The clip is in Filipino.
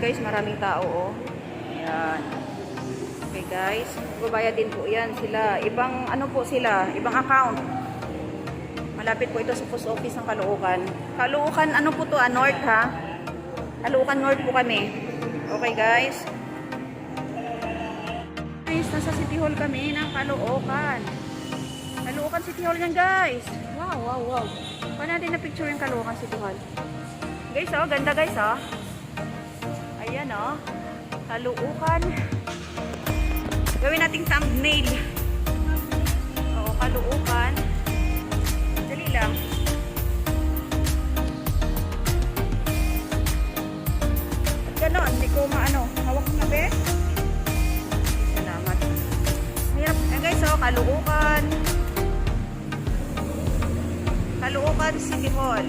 guys, maraming tao oh. Ayan. Okay guys, babayad din po yan sila. Ibang ano po sila, ibang account. Malapit po ito sa post office ng Caloocan. Caloocan, ano po to? North ha? Caloocan North po kami. Okay guys. Guys, nasa City Hall kami ng Caloocan. Caloocan City Hall yan guys. Wow, wow, wow. Paano natin na-picture yung Caloocan City Hall? Guys oh, ganda guys oh. Ayan oh. Caloocan. Gawin nating thumbnail. Oo, Caloocan. Dali lang. At gano'n, hindi ko maano. Hawak na be. Salamat. Mahirap. Ayan guys, oh, Caloocan. Caloocan City Hall.